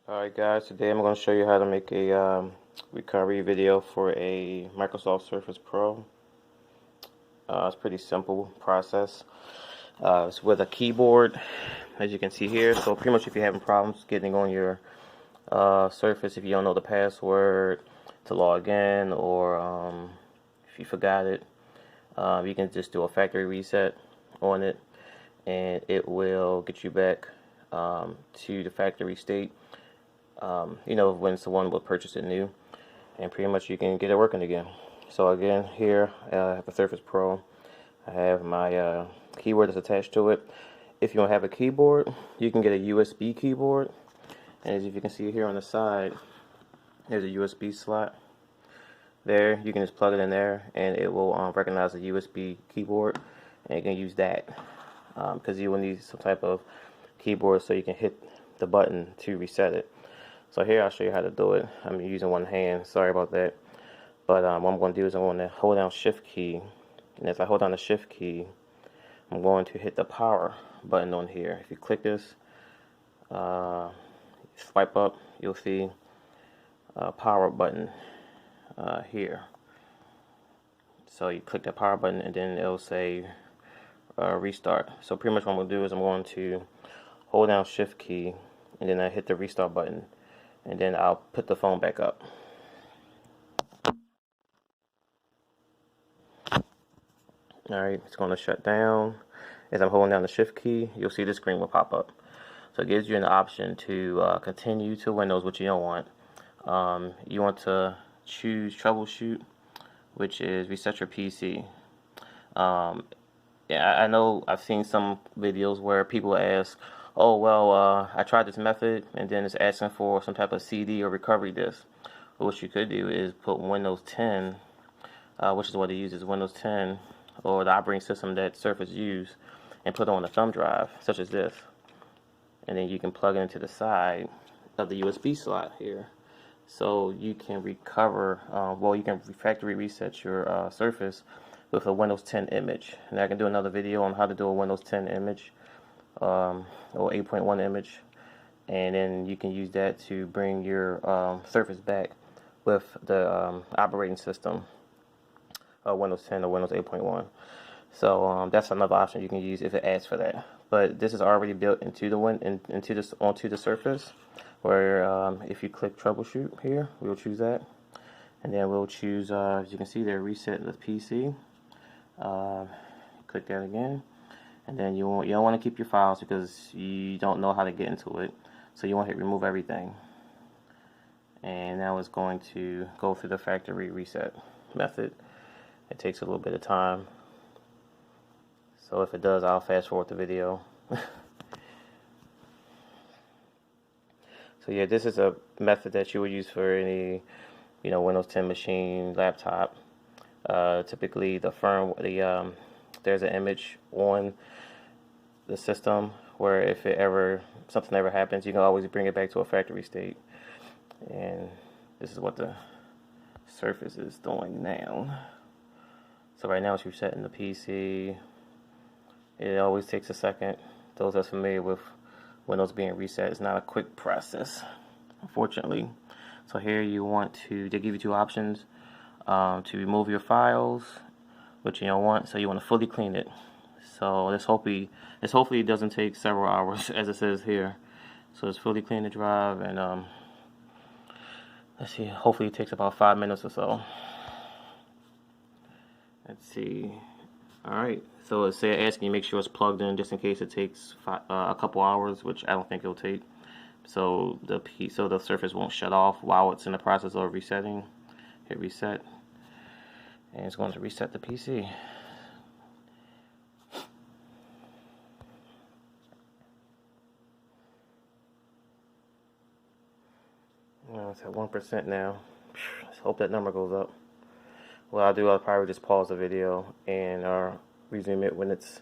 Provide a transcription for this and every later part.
Alright guys, today I'm going to show you how to make a recovery video for a Microsoft Surface Pro. It's a pretty simple process. It's with a keyboard, as you can see here. So pretty much if you're having problems getting on your Surface, if you don't know the password to log in, or if you forgot it, you can just do a factory reset on it, and it will get you back to the factory state. When someone will purchase it new, and pretty much you can get it working again. So again, here I have a Surface Pro. I have my keyboard that's attached to it. If you don't have a keyboard, you can get a USB keyboard, and as you can see here on the side, there's a USB slot there. You can just plug it in there, and it will recognize the USB keyboard, and you can use that because you will need some type of keyboard so you can hit the button to reset it. So here I'll show you how to do it. I'm using one hand, sorry about that. But what I'm going to do is I'm going to hold down Shift key, and as I hold down the Shift key, I'm going to hit the power button on here. If you click this, swipe up, you'll see a power button here. So you click the power button, and then it'll say restart. So pretty much what I'm going to do is I'm going to hold down Shift key, and then I hit the restart button, and then I'll put the phone back up. Alright, it's going to shut down. As I'm holding down the Shift key, you'll see the screen will pop up. So it gives you an option to continue to Windows, which you don't want. You want to choose Troubleshoot, which is reset your PC. Yeah, I know I've seen some videos where people ask, oh, well, I tried this method, and then it's asking for some type of CD or recovery disk. But what you could do is put Windows 10, which is what it uses, Windows 10, or the operating system that Surface use, and put it on a thumb drive, such as this. And then you can plug it into the side of the USB slot here. So you can recover, you can factory reset your Surface with a Windows 10 image. And I can do another video on how to do a Windows 10 image, or 8.1 image, and then you can use that to bring your Surface back with the operating system, Windows 10 or Windows 8.1. So that's another option you can use if it asks for that. But this is already built into the onto the Surface, where if you click Troubleshoot here, we'll choose that, and then we'll choose, as you can see there, reset the PC. Click that again, and then you don't want to keep your files because you don't know how to get into it. So you want to hit remove everything, and now it's going to go through the factory reset method. It takes a little bit of time, so if it does, I'll fast forward the video. So yeah, this is a method that you would use for any, Windows 10 machine, laptop. Typically, there's an image on the system where if something ever happens, you can always bring it back to a factory state. And this is what the Surface is doing now. So right now it's resetting the PC. It always takes a second. Those that are familiar with Windows being reset, it's not a quick process, unfortunately. So here they give you two options. To remove your files, which you don't want, so you want to fully clean it. So this hopefully it doesn't take several hours, as it says here. So it's fully clean the drive, and let's see, hopefully it takes about 5 minutes or so. Let's see. Alright, so it's asking you make sure it's plugged in just in case it takes a couple hours, which I don't think it'll take. So the Surface won't shut off while it's in the process of resetting. Hit reset, and it's going to reset the PC. Well, it's at 1% now. Let's hope that number goes up. What I'll probably just pause the video and resume it when it's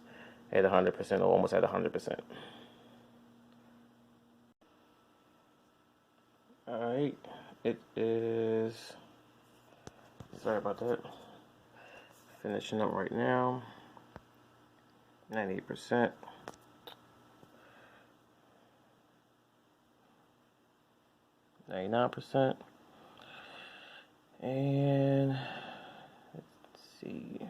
at 100% or almost at 100%. Alright, it is, sorry about that, finishing up right now, 98%. 99%. And let's see.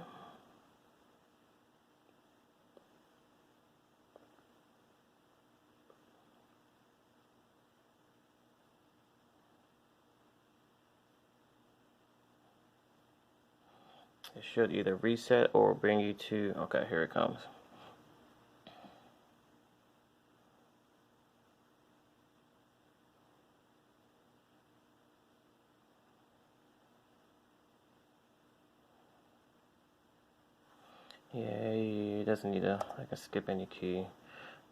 It should either reset or bring you to, okay, here it comes. Yeah, it doesn't need to, I can skip any key.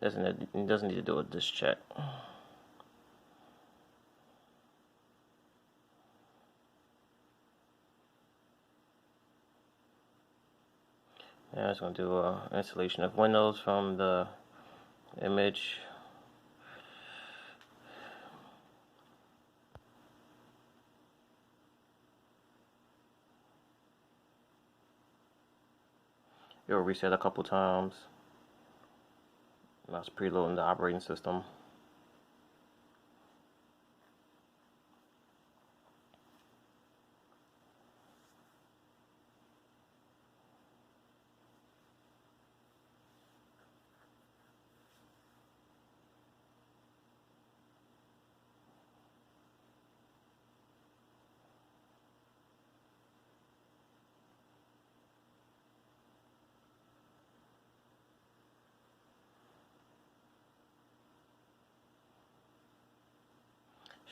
It doesn't need to do a disk check. Now it's going to do an installation of Windows from the image. It'll reset a couple times. Now it's preloading the operating system.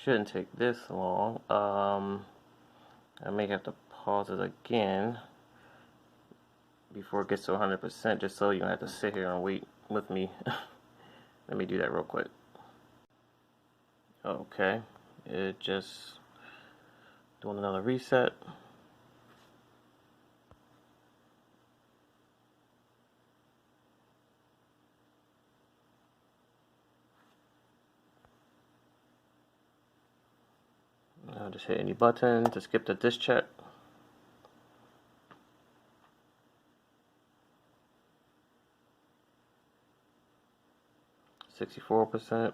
Shouldn't take this long. I may have to pause it again before it gets to 100%, just so you don't have to sit here and wait with me. Let me do that real quick. Okay, it just doing another reset. I'll just hit any button to skip the disk check. %.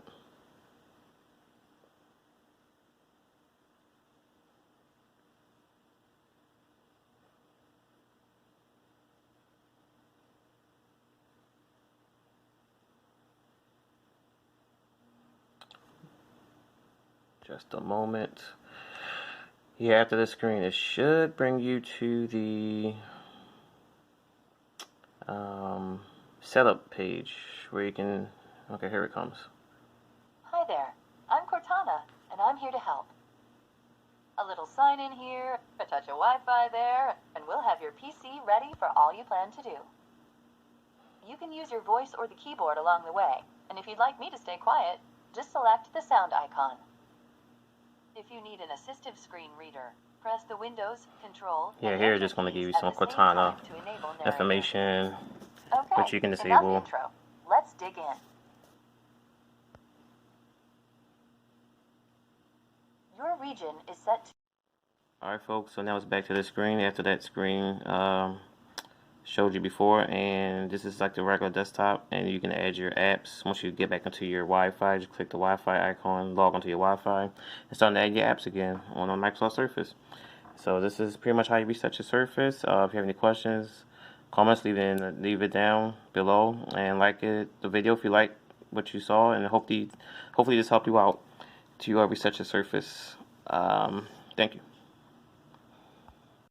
Just a moment. Yeah, after this screen, it should bring you to the setup page where you can. Okay, here it comes. Hi there, I'm Cortana, and I'm here to help. A little sign in here, a touch of Wi-Fi there, and we'll have your PC ready for all you plan to do. You can use your voice or the keyboard along the way, and if you'd like me to stay quiet, just select the sound icon. If you need an assistive screen reader, press the Windows, Control, Yeah, and here Enter it's just going to give keys you at some the same Cortana time to enable narration. information, Okay, which you can enough disable. intro. Let's dig in. Your region is set to... Alright folks, so now it's back to the screen after that screen showed you before, and this is like the regular desktop, and you can add your apps. Once you get back into your Wi-Fi, just click the Wi-Fi icon, log onto your Wi-Fi, and start to add your apps again on a Microsoft Surface. So this is pretty much how you reset your Surface. If you have any questions, comments, leave it down below, and like the video if you like what you saw, and hopefully this helped you out to reset your Surface. Thank you.